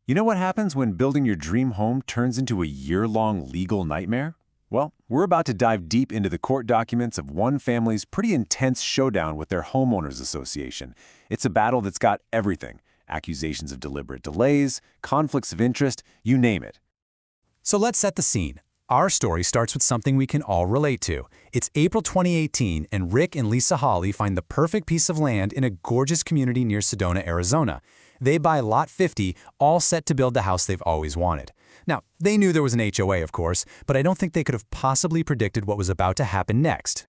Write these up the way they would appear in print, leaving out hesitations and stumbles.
You know what happens when building your dream home turns into a year-long legal nightmare? Well, we're about to dive deep into the court documents of one family's pretty intense showdown with their homeowners association. It's a battle that's got everything: accusations of deliberate delays, conflicts of interest, you name it. So let's set the scene. Our story starts with something we can all relate to. It's April 2018, and Rick and Lisa Hawley find the perfect piece of land in a gorgeous community near Sedona, Arizona. They buy Lot 50, all set to build the house they've always wanted. Now, they knew there was an HOA, of course, but I don't think they could have possibly predicted what was about to happen next.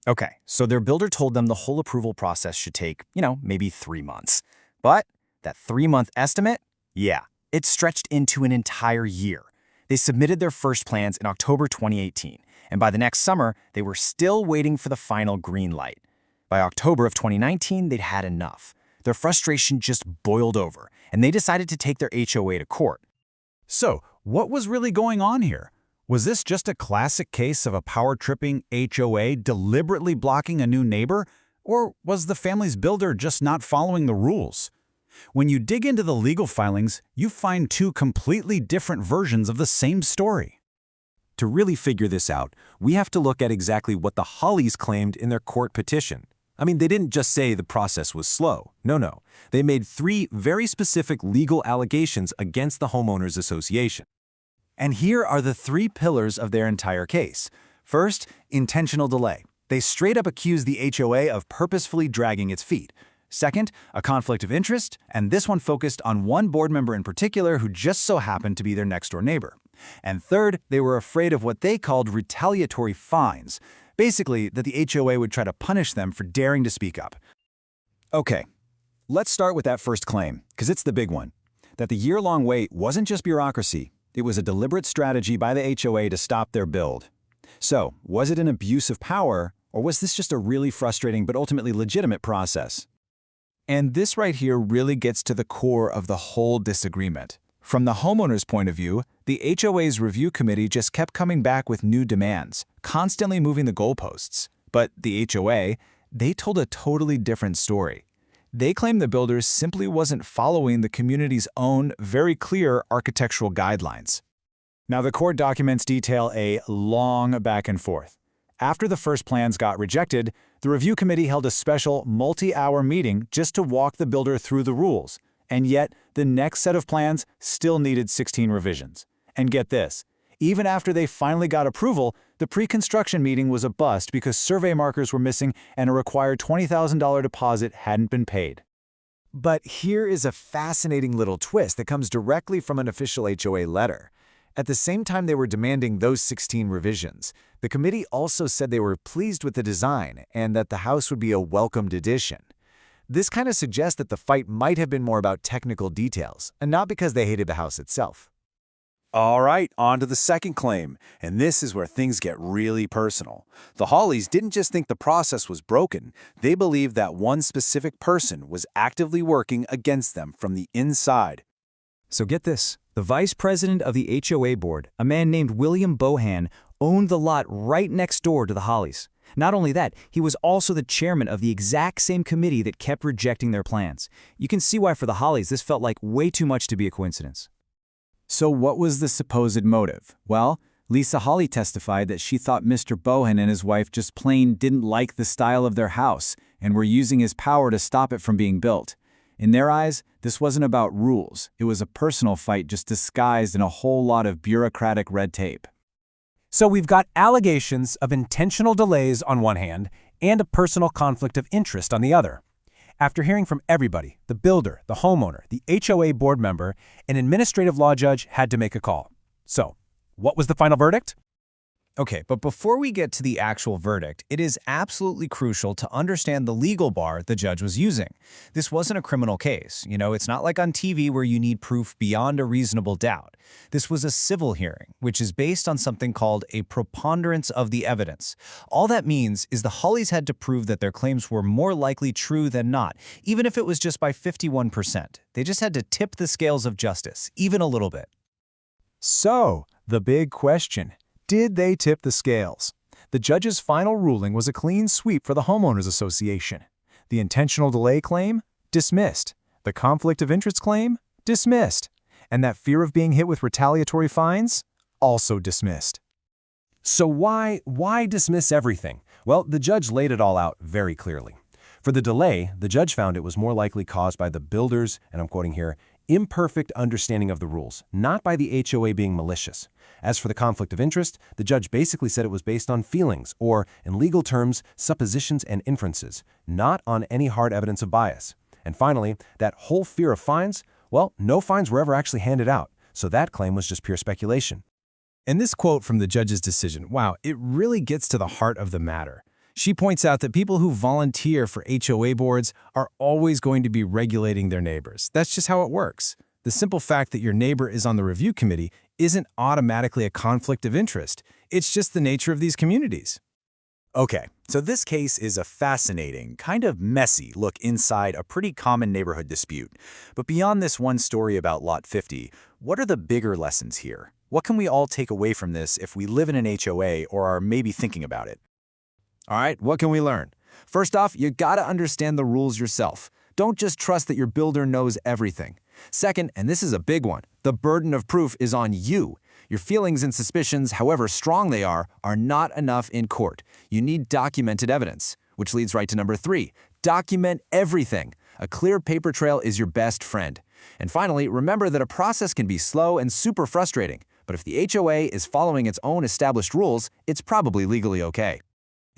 Okay, so their builder told them the whole approval process should take, maybe 3 months. But that 3-month estimate? Yeah, it stretched into an entire year. They submitted their first plans in October 2018, and by the next summer, they were still waiting for the final green light. By October of 2019, they'd had enough. Their frustration just boiled over, and they decided to take their HOA to court. So, what was really going on here? Was this just a classic case of a power-tripping HOA deliberately blocking a new neighbor, or was the family's builder just not following the rules? When you dig into the legal filings, you find two completely different versions of the same story. To really figure this out, we have to look at exactly what the Hawleys claimed in their court petition. I mean, they didn't just say the process was slow. No. They made 3 very specific legal allegations against the Homeowners Association. And here are the 3 pillars of their entire case. First, intentional delay. They straight up accused the HOA of purposefully dragging its feet. Second, a conflict of interest, and this one focused on one board member in particular who just so happened to be their next-door neighbor. And third, they were afraid of what they called retaliatory fines. Basically, that the HOA would try to punish them for daring to speak up. Okay, let's start with that first claim, because it's the big one. That the year-long wait wasn't just bureaucracy. It was a deliberate strategy by the HOA to stop their build. So, was it an abuse of power, or was this just a really frustrating but ultimately legitimate process? And this right here really gets to the core of the whole disagreement. From the homeowner's point of view, the HOA's review committee just kept coming back with new demands, constantly moving the goalposts. But the HOA, they told a totally different story. They claimed the builders simply wasn't following the community's own, very clear architectural guidelines. Now, the court documents detail a long back and forth. After the first plans got rejected, the review committee held a special multi-hour meeting just to walk the builder through the rules. And yet, the next set of plans still needed 16 revisions. And get this, even after they finally got approval, the pre-construction meeting was a bust because survey markers were missing and a required $20,000 deposit hadn't been paid. But here is a fascinating little twist that comes directly from an official HOA letter. At the same time they were demanding those 16 revisions, the committee also said they were pleased with the design and that the house would be a welcomed addition. This kind of suggests that the fight might have been more about technical details, and not because they hated the house itself. All right, on to the second claim, and this is where things get really personal. The Hawleys didn't just think the process was broken, they believed that one specific person was actively working against them from the inside. So get this. The vice president of the HOA board, a man named William Bohan, owned the lot right next door to the Hawleys. Not only that, he was also the chairman of the exact same committee that kept rejecting their plans. You can see why for the Hawleys this felt like way too much to be a coincidence. So what was the supposed motive? Well, Lisa Hawley testified that she thought Mr. Bohan and his wife just plain didn't like the style of their house and were using his power to stop it from being built. In their eyes, this wasn't about rules. It was a personal fight just disguised in a whole lot of bureaucratic red tape. So we've got allegations of intentional delays on one hand and a personal conflict of interest on the other. After hearing from everybody, the builder, the homeowner, the HOA board member, an administrative law judge had to make a call. So, what was the final verdict? Okay, but before we get to the actual verdict, it is absolutely crucial to understand the legal bar the judge was using. This wasn't a criminal case. It's not like on TV where you need proof beyond a reasonable doubt. This was a civil hearing, which is based on something called a preponderance of the evidence. All that means is the Hawleys had to prove that their claims were more likely true than not, even if it was just by 51%. They just had to tip the scales of justice, even a little bit. So, the big question. Did they tip the scales? The judge's final ruling was a clean sweep for the Homeowners Association. The intentional delay claim? Dismissed. The conflict of interest claim? Dismissed. And that fear of being hit with retaliatory fines? Also dismissed. So why dismiss everything? Well, the judge laid it all out very clearly. For the delay, the judge found it was more likely caused by the builder's, and I'm quoting here, imperfect understanding of the rules, not by the HOA being malicious. As for the conflict of interest, the judge basically said it was based on feelings, or, in legal terms, suppositions and inferences, not on any hard evidence of bias. And finally, that whole fear of fines, well, no fines were ever actually handed out, so that claim was just pure speculation. And this quote from the judge's decision, wow, it really gets to the heart of the matter. She points out that people who volunteer for HOA boards are always going to be regulating their neighbors. That's just how it works. The simple fact that your neighbor is on the review committee isn't automatically a conflict of interest. It's just the nature of these communities. Okay, so this case is a fascinating, kind of messy look inside a pretty common neighborhood dispute. But beyond this one story about Lot 50, what are the bigger lessons here? What can we all take away from this if we live in an HOA or are maybe thinking about it? All right, what can we learn? First off, you gotta understand the rules yourself. Don't just trust that your builder knows everything. Second, and this is a big one, the burden of proof is on you. Your feelings and suspicions, however strong they are not enough in court. You need documented evidence, which leads right to number 3. Document everything. A clear paper trail is your best friend. And finally, remember that a process can be slow and super frustrating, but if the HOA is following its own established rules, it's probably legally okay.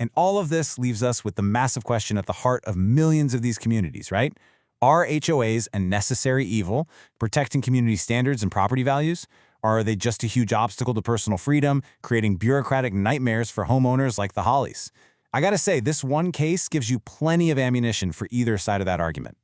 And all of this leaves us with the massive question at the heart of millions of these communities, right? Are HOAs a necessary evil, protecting community standards and property values? Or are they just a huge obstacle to personal freedom, creating bureaucratic nightmares for homeowners like the Hollies? I gotta say, this one case gives you plenty of ammunition for either side of that argument.